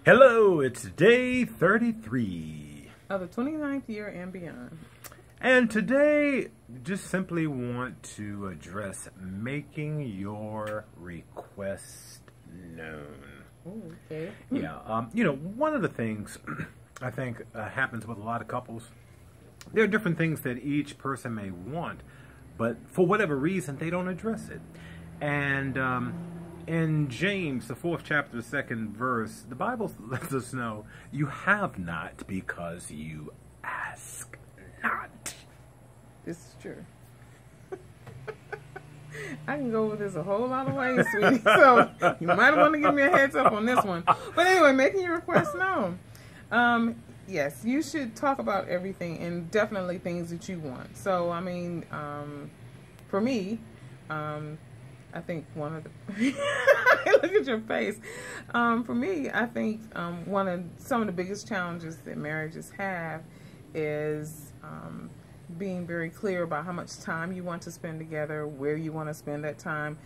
Hello, it's day 33 of the 29th year and beyond. And today, just simply want to address making your request known. Ooh, okay. Yeah, one of the things I think happens with a lot of couples, there are different things that each person may want, but for whatever reason, they don't address it. And in James, the 4th chapter, the 2nd verse, the Bible lets us know, you have not because you ask not. This is true. I can go with this a whole lot of ways, sweetie. So you might want to give me a heads up on this one. But anyway, making your request known. Yes, you should talk about everything and definitely things that you want. So, I mean, for me, I think one of the look at your face. For me, I think some of the biggest challenges that marriages have is being very clear about how much time you want to spend together, where you want to spend that time,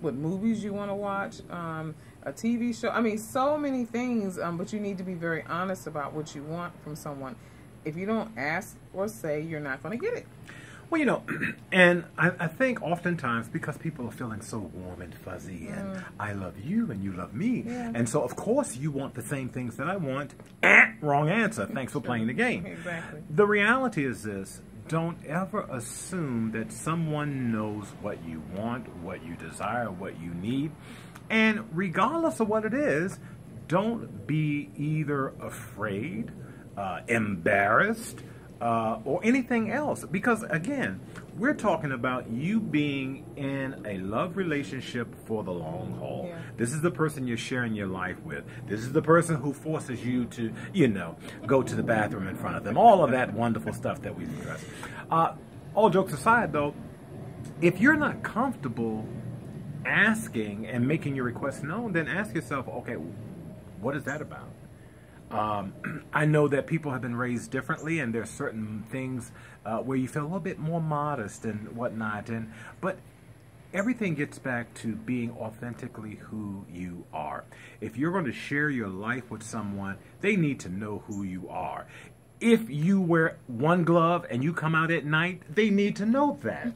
what movies you want to watch, a TV show. I mean, so many things, but you need to be very honest about what you want from someone. If you don't ask or say, you're not going to get it. Well, and I think oftentimes because people are feeling so warm and fuzzy and I love you and you love me. Yeah. And so, of course, you want the same things that I want. Wrong answer. Thanks for playing the game. Exactly. The reality is this. Don't ever assume that someone knows what you want, what you desire, what you need. And regardless of what it is, don't be either afraid, embarrassed, or anything else. Because, again, we're talking about you being in a love relationship for the long haul. Yeah. This is the person you're sharing your life with. This is the person who forces you to, go to the bathroom in front of them. All of that wonderful stuff that we've addressed. All jokes aside, though, if you're not comfortable asking and making your request known, then ask yourself, okay, what is that about? I know that people have been raised differently, and there's certain things where you feel a little bit more modest and whatnot. But everything gets back to being authentically who you are. If you're going to share your life with someone, they need to know who you are. If you wear one glove and you come out at night, they need to know that.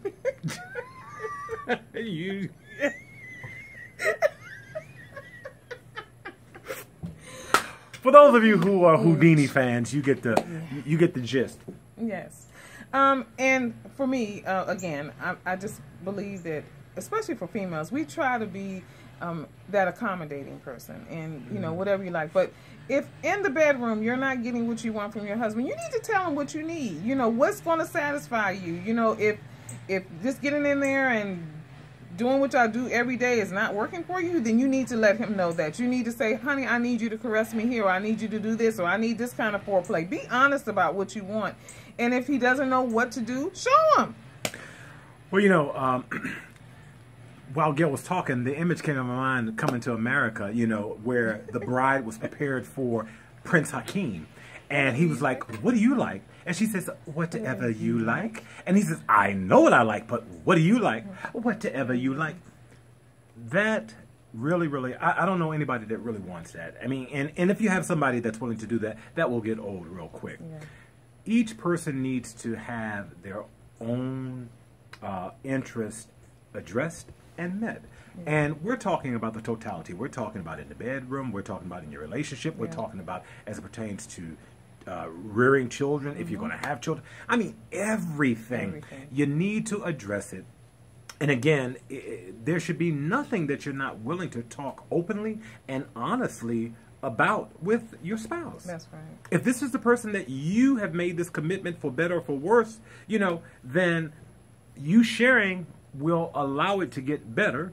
For those of you who are Houdini fans, you get the gist. Yes. And for me, again, I just believe that, especially for females, we try to be that accommodating person and, whatever you like. But if in the bedroom you're not getting what you want from your husband, you need to tell him what you need. What's going to satisfy you. If just getting in there and doing what y'all do every day is not working for you, then you need to let him know that. You need to say, honey, I need you to caress me here, or I need you to do this, or I need this kind of foreplay. Be honest about what you want. And if he doesn't know what to do, show him. Well, while Gail was talking, the image came to my mind, Coming to America, where the bride was prepared for Prince Hakeem. And he was like, what do you like? And she says, whatever you like. And he says, I know what I like, but what do you like? Whatever you like. That really, I don't know anybody that really wants that. I mean, and if you have somebody that's willing to do that, that will get old real quick. Yeah. Each person needs to have their own interest addressed and met. Yeah. And we're talking about the totality. We're talking about in the bedroom. We're talking about in your relationship. We're talking about as it pertains to rearing children, if you're going to have children. I mean, everything. You need to address it. And again, there should be nothing that you're not willing to talk openly and honestly about with your spouse. That's right. If this is the person that you have made this commitment for better or for worse, then you sharing will allow it to get better,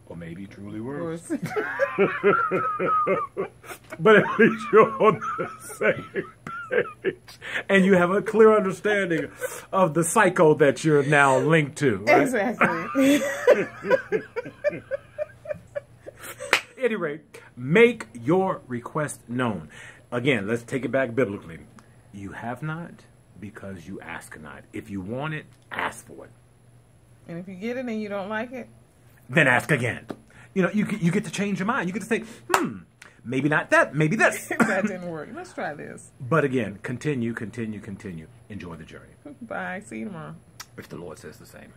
or maybe truly worse. But at least you're on the same page. And you have a clear understanding of the psycho that you're now linked to. Right? Exactly. At any rate, make your request known. Again, let's take it back biblically. You have not because you ask not. If you want it, ask for it. And if you get it and you don't like it, then ask again. You get to change your mind. You get to say, Maybe not that, maybe this. That didn't work. Let's try this. But again, continue. Enjoy the journey. Bye. See you tomorrow. If the Lord says the same.